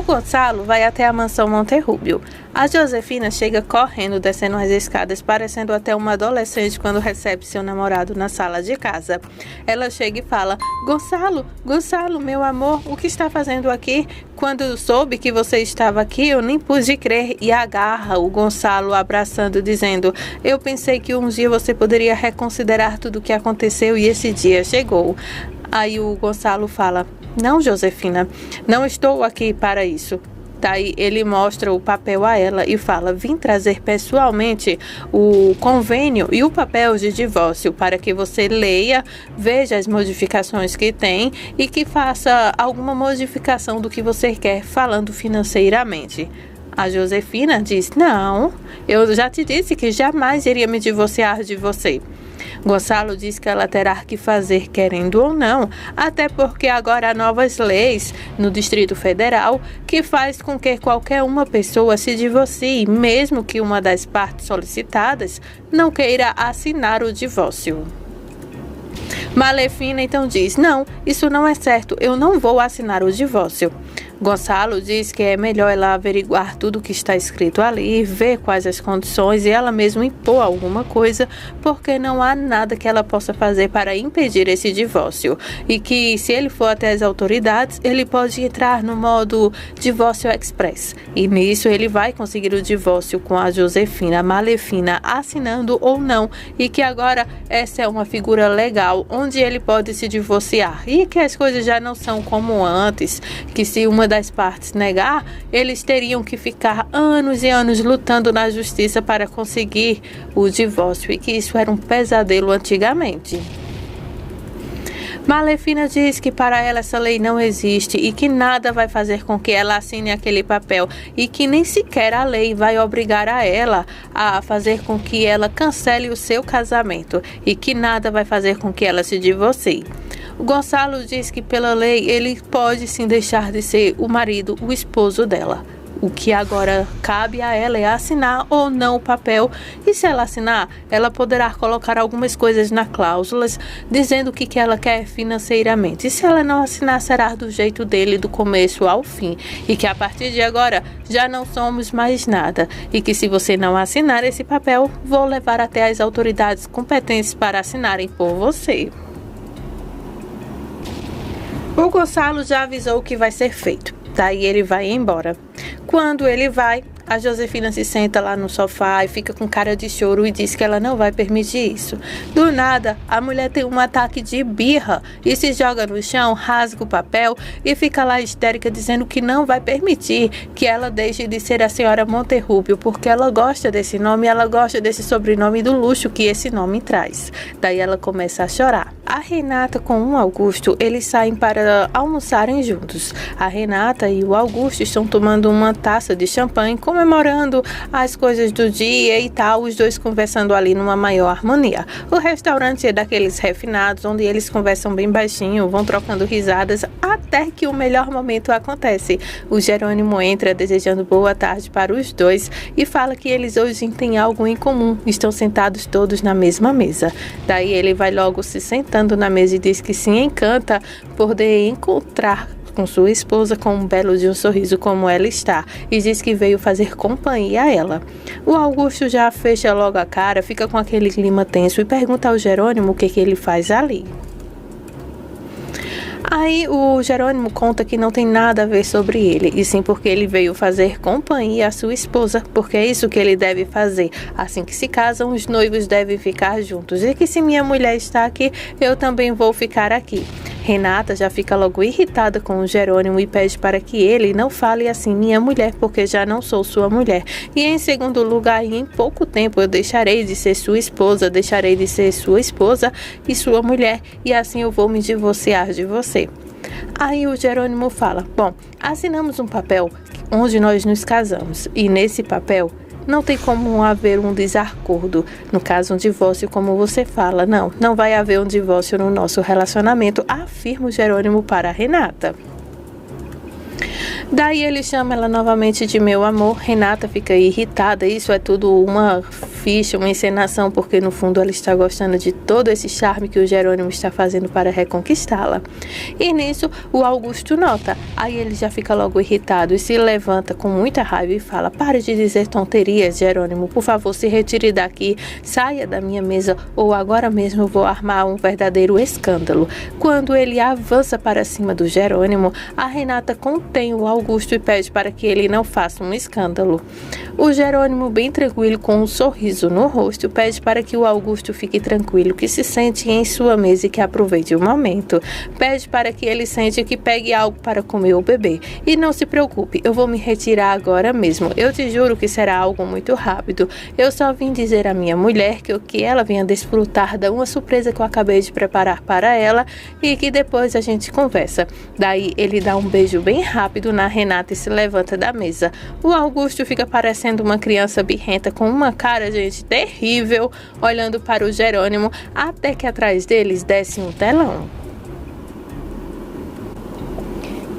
Gonçalo vai até a mansão Monterrúbio. A Josefina chega correndo, descendo as escadas, parecendo até uma adolescente quando recebe seu namorado na sala de casa. Ela chega e fala: Gonçalo, Gonçalo, meu amor, o que está fazendo aqui? Quando eu soube que você estava aqui, eu nem pude crer. E agarra o Gonçalo, abraçando, dizendo: eu pensei que um dia você poderia reconsiderar tudo o que aconteceu e esse dia chegou. Aí o Gonçalo fala: não, Josefina, não estou aqui para isso. Daí ele mostra o papel a ela e fala: vim trazer pessoalmente o convênio e o papel de divórcio para que você leia, veja as modificações que tem e que faça alguma modificação do que você quer falando financeiramente. A Josefina diz: não, eu já te disse que jamais iria me divorciar de você. Gonçalo diz que ela terá que fazer querendo ou não, até porque agora há novas leis no Distrito Federal que faz com que qualquer uma pessoa se divorcie, mesmo que uma das partes solicitadas não queira assinar o divórcio. Malefina então diz: não, isso não é certo, eu não vou assinar o divórcio. Gonçalo diz que é melhor ela averiguar tudo o que está escrito ali, ver quais as condições e ela mesma impor alguma coisa, porque não há nada que ela possa fazer para impedir esse divórcio. E que se ele for até as autoridades, ele pode entrar no modo divórcio express. E nisso ele vai conseguir o divórcio com a Josefina Malefina assinando ou não. E que agora essa é uma figura legal onde ele pode se divorciar. E que as coisas já não são como antes, que se uma das partes negar, eles teriam que ficar anos e anos lutando na justiça para conseguir o divórcio e que isso era um pesadelo antigamente. Malefina diz que para ela essa lei não existe e que nada vai fazer com que ela assine aquele papel e que nem sequer a lei vai obrigar a ela a fazer com que ela cancele o seu casamento e que nada vai fazer com que ela se divorcie. O Gonçalo diz que pela lei ele pode sim deixar de ser o marido, o esposo dela. O que agora cabe a ela é assinar ou não o papel. E se ela assinar, ela poderá colocar algumas coisas nas cláusulas, dizendo o que ela quer financeiramente. E se ela não assinar, será do jeito dele, do começo ao fim. E que a partir de agora, já não somos mais nada. E que se você não assinar esse papel, vou levar até as autoridades competentes para assinarem por você. O Gonçalo já avisou o que vai ser feito. Daí ele vai embora. Quando ele vai, a Josefina se senta lá no sofá e fica com cara de choro e diz que ela não vai permitir isso. Do nada, a mulher tem um ataque de birra e se joga no chão, rasga o papel e fica lá histérica dizendo que não vai permitir que ela deixe de ser a senhora Monterrúbio, porque ela gosta desse nome, ela gosta desse sobrenome do luxo que esse nome traz. Daí ela começa a chorar. A Renata com o Augusto, eles saem para almoçarem juntos. A Renata e o Augusto estão tomando uma taça de champanhe, comemorando as coisas do dia e tal, os dois conversando ali numa maior harmonia. O restaurante é daqueles refinados, onde eles conversam bem baixinho, vão trocando risadas, até que o melhor momento acontece. O Jerônimo entra desejando boa tarde para os dois e fala que eles hoje têm algo em comum, estão sentados todos na mesma mesa. Daí ele vai logo se sentando na mesa e diz que se encanta por poder encontrar com sua esposa com um belo de um sorriso como ela está e diz que veio fazer companhia a ela. O Augusto já fecha logo a cara, fica com aquele clima tenso e pergunta ao Jerônimo o que ele faz ali. Aí o Jerônimo conta que não tem nada a ver sobre ele, e sim porque ele veio fazer companhia à sua esposa, porque é isso que ele deve fazer. Assim que se casam, os noivos devem ficar juntos, e que se minha mulher está aqui, eu também vou ficar aqui. Renata já fica logo irritada com o Jerônimo e pede para que ele não fale assim minha mulher, porque já não sou sua mulher. E em segundo lugar, em pouco tempo eu deixarei de ser sua esposa, deixarei de ser sua esposa e sua mulher, e assim eu vou me divorciar de você. Aí o Jerônimo fala: bom, assinamos um papel onde nós nos casamos, e nesse papel não tem como haver um desacordo, no caso um divórcio como você fala, não vai haver um divórcio no nosso relacionamento, afirma o Jerônimo para a Renata. Daí ele chama ela novamente de meu amor. Renata fica irritada, isso é tudo uma ficha, uma encenação, porque no fundo ela está gostando de todo esse charme que o Jerônimo está fazendo para reconquistá-la. E nisso o Augusto nota, aí ele já fica logo irritado e se levanta com muita raiva e fala: pare de dizer tonterias, Jerônimo, por favor, se retire daqui, saia da minha mesa ou agora mesmo eu vou armar um verdadeiro escândalo. Quando ele avança para cima do Jerônimo, a Renata contém o Augusto e pede para que ele não faça um escândalo. O Jerônimo, bem tranquilo, com um sorriso no rosto, pede para que o Augusto fique tranquilo, que se sente em sua mesa e que aproveite o momento. Pede para que ele sente que pegue algo para comer ou beber. E não se preocupe, eu vou me retirar agora mesmo. Eu te juro que será algo muito rápido. Eu só vim dizer à minha mulher que ela venha desfrutar de uma surpresa que eu acabei de preparar para ela e que depois a gente conversa. Daí ele dá um beijo bem rápido na Renata e se levanta da mesa. O Augusto fica parecendo uma criança birrenta com uma cara, gente, terrível, olhando para o Jerônimo, até que atrás deles desce um telão.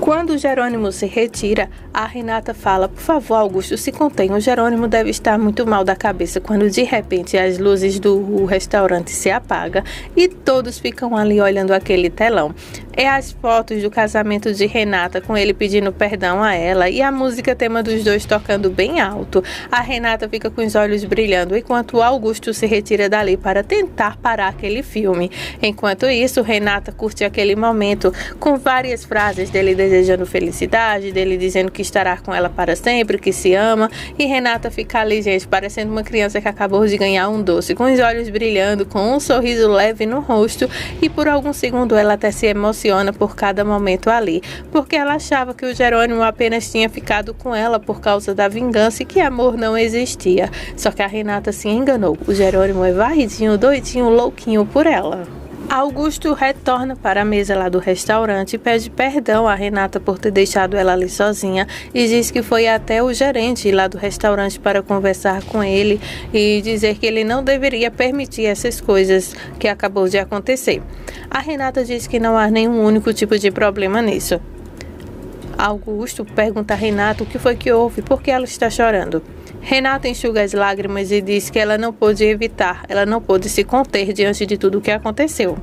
Quando o Jerônimo se retira, a Renata fala: por favor, Augusto, se contenha. O Jerônimo deve estar muito mal da cabeça quando de repente as luzes do restaurante se apagam e todos ficam ali olhando aquele telão. É as fotos do casamento de Renata com ele pedindo perdão a ela e a música tema dos dois tocando bem alto. A Renata fica com os olhos brilhando enquanto o Augusto se retira dali para tentar parar aquele filme. Enquanto isso, Renata curte aquele momento com várias frases dele desejando felicidade, dele dizendo que estará com ela para sempre, que se ama, e Renata fica ali, gente, parecendo uma criança que acabou de ganhar um doce, com os olhos brilhando, com um sorriso leve no rosto, e por algum segundo ela até se emociona por cada momento ali, porque ela achava que o Jerônimo apenas tinha ficado com ela por causa da vingança e que amor não existia. Só que a Renata se enganou, o Jerônimo é varridinho, doidinho, louquinho por ela. Augusto retorna para a mesa lá do restaurante e pede perdão a Renata por ter deixado ela ali sozinha e diz que foi até o gerente lá do restaurante para conversar com ele e dizer que ele não deveria permitir essas coisas que acabou de acontecer. A Renata diz que não há nenhum único tipo de problema nisso. Augusto pergunta a Renata o que foi que houve, por que ela está chorando. Renata enxuga as lágrimas e diz que ela não pôde evitar, ela não pôde se conter diante de tudo o que aconteceu.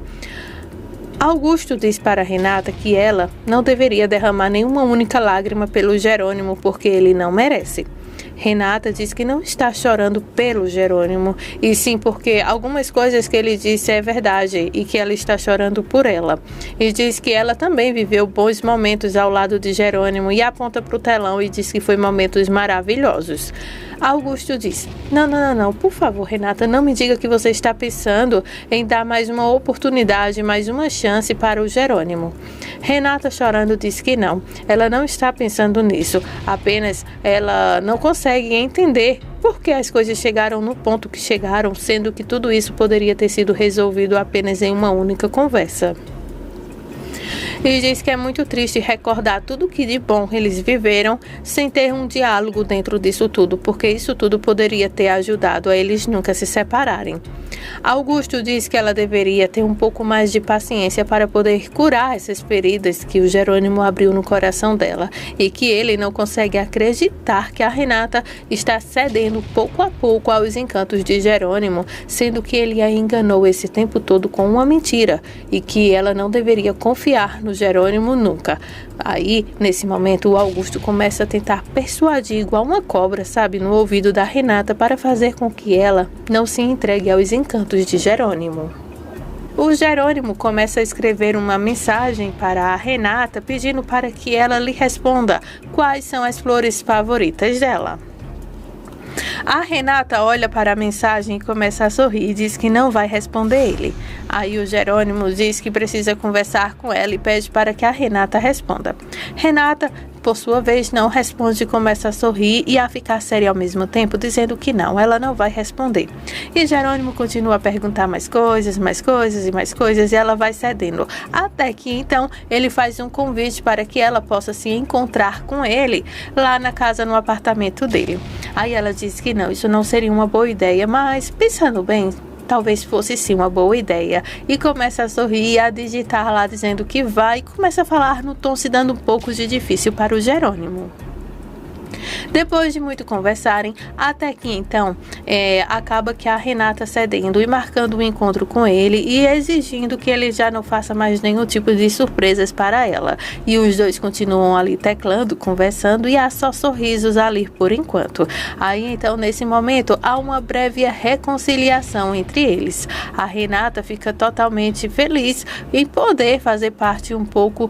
Augusto diz para Renata que ela não deveria derramar nenhuma única lágrima pelo Jerônimo porque ele não merece. Renata diz que não está chorando pelo Jerônimo, e sim porque algumas coisas que ele disse é verdade e que ela está chorando por ela. E diz que ela também viveu bons momentos ao lado de Jerônimo e aponta para o telão e diz que foi momentos maravilhosos. Augusto diz: Não, por favor, Renata, não me diga que você está pensando em dar mais uma oportunidade, mais uma chance para o Jerônimo. Renata, chorando, diz que não, ela não está pensando nisso, apenas ela não consegue entender por que as coisas chegaram no ponto que chegaram, sendo que tudo isso poderia ter sido resolvido apenas em uma única conversa. E diz que é muito triste recordar tudo que de bom eles viveram sem ter um diálogo dentro disso tudo, porque isso tudo poderia ter ajudado a eles nunca se separarem. Augusto diz que ela deveria ter um pouco mais de paciência para poder curar essas feridas que o Jerônimo abriu no coração dela e que ele não consegue acreditar que a Renata está cedendo pouco a pouco aos encantos de Jerônimo, sendo que ele a enganou esse tempo todo com uma mentira e que ela não deveria confiar no Jerônimo nunca. Aí, nesse momento, o Augusto começa a tentar persuadir igual uma cobra, sabe, no ouvido da Renata para fazer com que ela não se entregue aos encantos de Jerônimo. O Jerônimo começa a escrever uma mensagem para a Renata pedindo para que ela lhe responda quais são as flores favoritas dela. A Renata olha para a mensagem e começa a sorrir e diz que não vai responder ele. Aí o Jerônimo diz que precisa conversar com ela e pede para que a Renata responda. Renata, por sua vez, não responde e começa a sorrir e a ficar séria ao mesmo tempo, dizendo que não, ela não vai responder. E Jerônimo continua a perguntar mais coisas e ela vai cedendo. Até que então ele faz um convite para que ela possa se encontrar com ele lá na casa, no apartamento dele. Aí ela diz que não, isso não seria uma boa ideia, mas pensando bem, talvez fosse sim uma boa ideia. E começa a sorrir e a digitar lá dizendo que vai e começa a falar no tom se dando um pouco de difícil para o Jerônimo. Depois de muito conversarem, até que então acaba que a Renata cedendo e marcando um encontro com ele e exigindo que ele já não faça mais nenhum tipo de surpresas para ela. E os dois continuam ali teclando, conversando e há só sorrisos ali por enquanto. Aí então nesse momento há uma breve reconciliação entre eles. A Renata fica totalmente feliz em poder fazer parte um pouco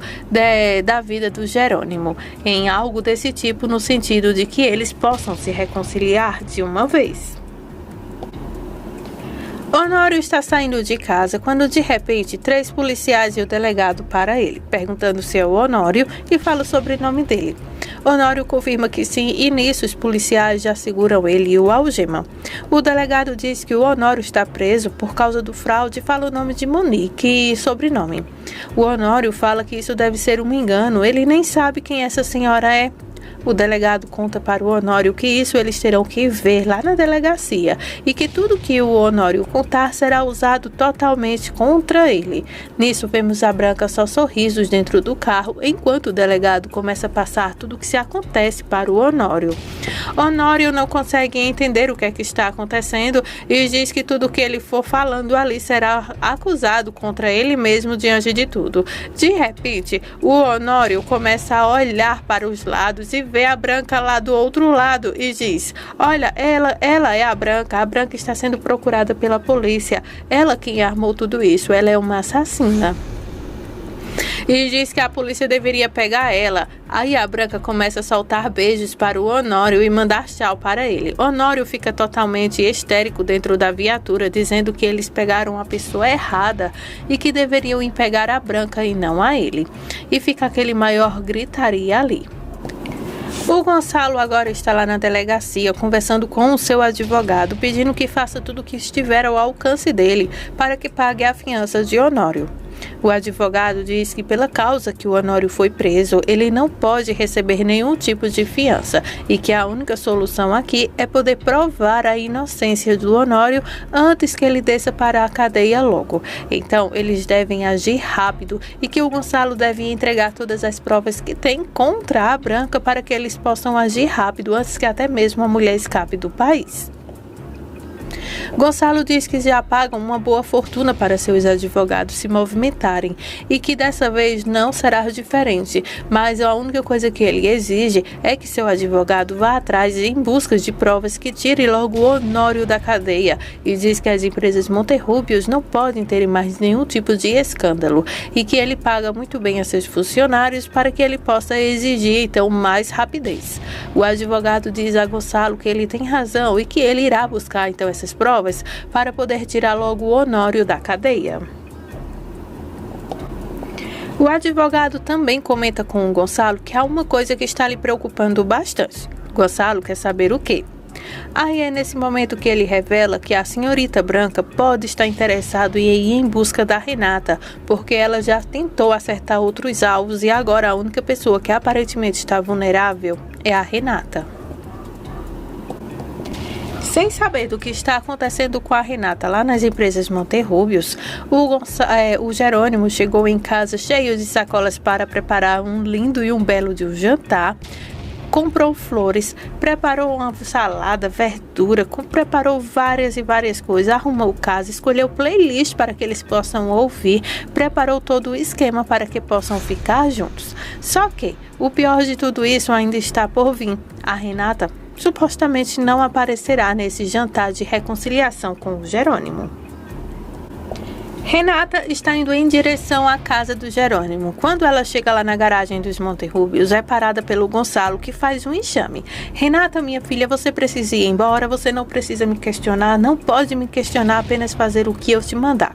da vida do Jerônimo, em algo desse tipo, no sentido de que eles possam se reconciliar de uma vez. Honório está saindo de casa quando de repente 3 policiais e o delegado para ele, perguntando se é o Honório e fala o sobrenome dele. Honório confirma que sim e nisso os policiais já seguram ele e o algemam. O delegado diz que o Honório está preso por causa do fraude e fala o nome de Monique e sobrenome. O Honório fala que isso deve ser um engano, ele nem sabe quem essa senhora é. O delegado conta para o Honório que isso eles terão que ver lá na delegacia e que tudo que o Honório contar será usado totalmente contra ele. Nisso vemos a Branca só sorrisos dentro do carro enquanto o delegado começa a passar tudo o que se acontece para o Honório. Honório não consegue entender o que é que está acontecendo e diz que tudo que ele for falando ali será acusado contra ele mesmo diante de tudo. De repente, o Honório começa a olhar para os lados e vê a Branca lá do outro lado e diz: olha, ela é a Branca está sendo procurada pela polícia, ela quem armou tudo isso, ela é uma assassina. E diz que a polícia deveria pegar ela. Aí a Branca começa a soltar beijos para o Honório e mandar tchau para ele. Honório fica totalmente histérico dentro da viatura, dizendo que eles pegaram a pessoa errada e que deveriam pegar a Branca e não a ele. E fica aquele maior gritaria ali. O Gonçalo agora está lá na delegacia conversando com o seu advogado, pedindo que faça tudo o que estiver ao alcance dele para que pague a fiança de Honório. O advogado diz que pela causa que o Honório foi preso, ele não pode receber nenhum tipo de fiança e que a única solução aqui é poder provar a inocência do Honório antes que ele desça para a cadeia logo. Então, eles devem agir rápido e que o Gonçalo deve entregar todas as provas que tem contra a Branca para que eles possam agir rápido antes que até mesmo a mulher escape do país. Gonçalo diz que já pagam uma boa fortuna para seus advogados se movimentarem e que dessa vez não será diferente, mas a única coisa que ele exige é que seu advogado vá atrás em busca de provas que tire logo o Honório da cadeia e diz que as empresas Monterrúbios não podem ter mais nenhum tipo de escândalo e que ele paga muito bem a seus funcionários para que ele possa exigir então mais rapidez. O advogado diz a Gonçalo que ele tem razão e que ele irá buscar então essas provas para poder tirar logo o Honório da cadeia. O advogado também comenta com o Gonçalo que há uma coisa que está lhe preocupando bastante. Gonçalo quer saber o quê? Aí é nesse momento que ele revela que a senhorita Branca pode estar interessado em ir em busca da Renata, porque ela já tentou acertar outros alvos e agora a única pessoa que aparentemente está vulnerável é a Renata. Sem saber do que está acontecendo com a Renata lá nas empresas Monterrúbios, o Jerônimo chegou em casa cheio de sacolas para preparar um lindo e um belo de um jantar. Comprou flores, preparou uma salada, verdura, preparou várias e várias coisas, arrumou casa, escolheu playlist para que eles possam ouvir, preparou todo o esquema para que possam ficar juntos. Só que o pior de tudo isso ainda está por vir. A Renata supostamente não aparecerá nesse jantar de reconciliação com o Jerônimo. Renata está indo em direção à casa do Jerônimo. Quando ela chega lá na garagem dos Monterrúbios, é parada pelo Gonçalo, que faz um enxame. Renata, minha filha, você precisa ir embora, você não precisa me questionar, não pode me questionar, apenas fazer o que eu te mandar.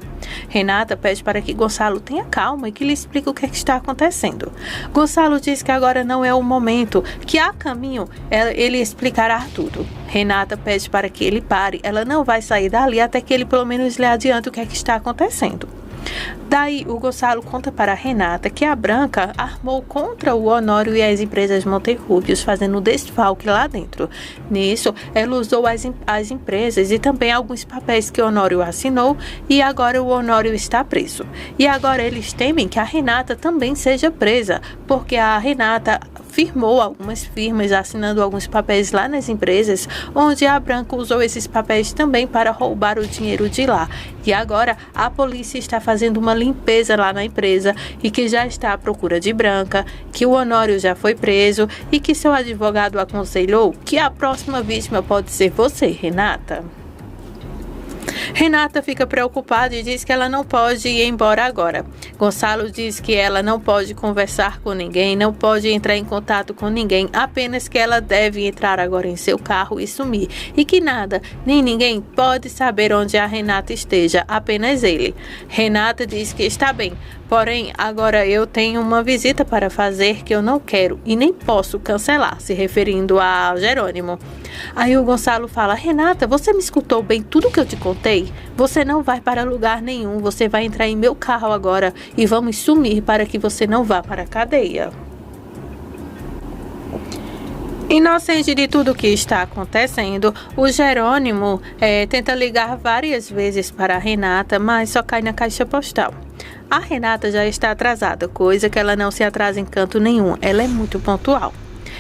Renata pede para que Gonçalo tenha calma e que lhe explique o que está acontecendo. Gonçalo diz que agora não é o momento, que a caminho ele explicará tudo. Renata pede para que ele pare, ela não vai sair dali até que ele pelo menos lhe adiante o que está acontecendo. Daí o Gonçalo conta para a Renata que a Branca armou contra o Honório e as empresas Monterrúbios, fazendo desfalque lá dentro. Nisso, ela usou as empresas e também alguns papéis que o Honório assinou e agora o Honório está preso. E agora eles temem que a Renata também seja presa, porque a Renata firmou algumas firmas, assinando alguns papéis lá nas empresas, onde a Branca usou esses papéis também para roubar o dinheiro de lá. E agora a polícia está fazendo uma limpeza lá na empresa e que já está à procura de Branca, que o Honório já foi preso e que seu advogado aconselhou que a próxima vítima pode ser você, Renata. Renata fica preocupada e diz que ela não pode ir embora agora. Gonçalo diz que ela não pode conversar com ninguém, não pode entrar em contato com ninguém, apenas que ela deve entrar agora em seu carro e sumir. E que nada, nem ninguém pode saber onde a Renata esteja, apenas ele. Renata diz que está bem, porém agora eu tenho uma visita para fazer que eu não quero e nem posso cancelar, se referindo a Jerônimo. Aí o Gonçalo fala: Renata, você me escutou bem tudo que eu te contei? Você não vai para lugar nenhum, você vai entrar em meu carro agora e vamos sumir para que você não vá para a cadeia. Inocente de tudo o que está acontecendo, o Jerônimo tenta ligar várias vezes para a Renata, mas só cai na caixa postal. A Renata já está atrasada, coisa que ela não se atrasa em canto nenhum, ela é muito pontual.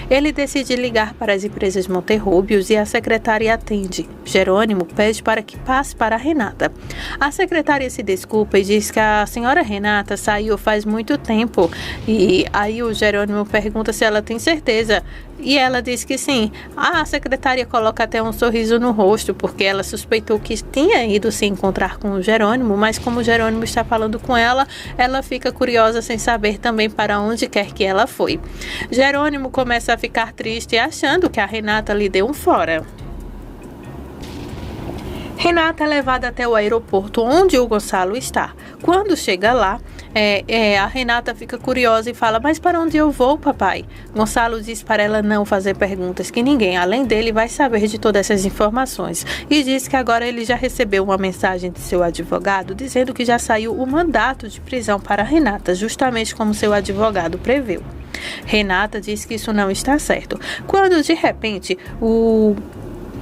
Ele decide ligar para as empresas Monterrúbios e a secretária atende. Jerônimo pede para que passe para a Renata. A secretária se desculpa e diz que a senhora Renata saiu faz muito tempo. E aí o Jerônimo pergunta se ela tem certeza. E ela diz que sim. A secretária coloca até um sorriso no rosto, porque ela suspeitou que tinha ido se encontrar com o Jerônimo, mas como o Jerônimo está falando com ela, ela fica curiosa sem saber também para onde quer que ela foi. Jerônimo começa a ficar triste, achando que a Renata lhe deu um fora. Renata é levada até o aeroporto onde o Gonçalo está. Quando chega lá, a Renata fica curiosa e fala: mas para onde eu vou, papai? Gonçalo diz para ela não fazer perguntas, que ninguém além dele vai saber de todas essas informações. E diz que agora ele já recebeu uma mensagem de seu advogado dizendo que já saiu o mandato de prisão para Renata, justamente como seu advogado preveu. Renata diz que isso não está certo. Quando de repente o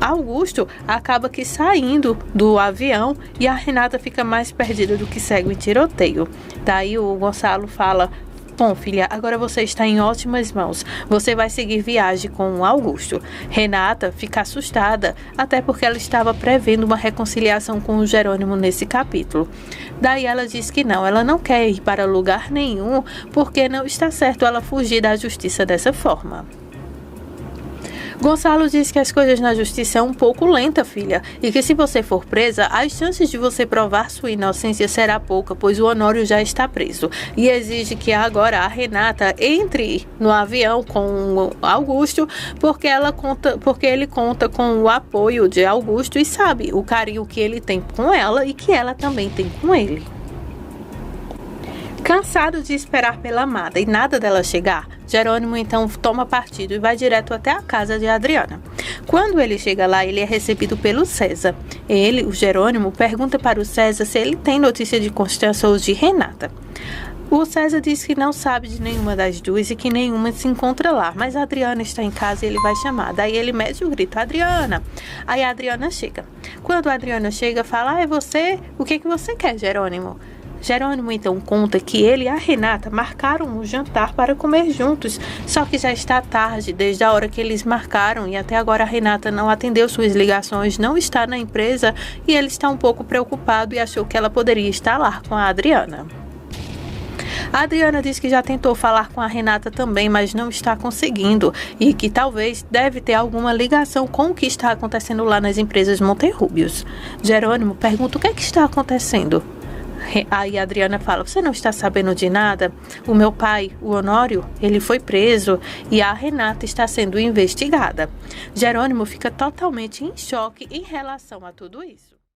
Augusto acaba que saindo do avião e a Renata fica mais perdida do que cego em tiroteio. Daí o Gonçalo fala: bom, filha, agora você está em ótimas mãos. Você vai seguir viagem com o Augusto. Renata fica assustada, até porque ela estava prevendo uma reconciliação com o Jerônimo nesse capítulo. Daí ela diz que não, ela não quer ir para lugar nenhum, porque não está certo ela fugir da justiça dessa forma. Gonçalo diz que as coisas na justiça são um pouco lentas, filha, e que se você for presa, as chances de você provar sua inocência será pouca, pois o Honório já está preso. E exige que agora a Renata entre no avião com o Augusto, porque ele conta com o apoio de Augusto e sabe o carinho que ele tem com ela e que ela também tem com ele. Cansado de esperar pela amada e nada dela chegar, Jerônimo então toma partido e vai direto até a casa de Adriana. Quando ele chega lá, ele é recebido pelo César. Ele, o Jerônimo, pergunta para o César se ele tem notícia de Constância ou de Renata. O César diz que não sabe de nenhuma das duas e que nenhuma se encontra lá, mas a Adriana está em casa e ele vai chamar. Daí ele mete o grito: Adriana! Aí a Adriana chega. Quando a Adriana chega, fala: é você? O que você quer, Jerônimo? Jerônimo então conta que ele e a Renata marcaram um jantar para comer juntos, só que já está tarde desde a hora que eles marcaram e até agora a Renata não atendeu suas ligações, não está na empresa e ele está um pouco preocupado e achou que ela poderia estar lá com a Adriana. A Adriana diz que já tentou falar com a Renata também, mas não está conseguindo e que talvez deve ter alguma ligação com o que está acontecendo lá nas empresas Monterrúbios. Jerônimo pergunta o que é que está acontecendo. Aí a Adriana fala: você não está sabendo de nada? O meu pai, o Honório, ele foi preso e a Renata está sendo investigada. Jerônimo fica totalmente em choque em relação a tudo isso.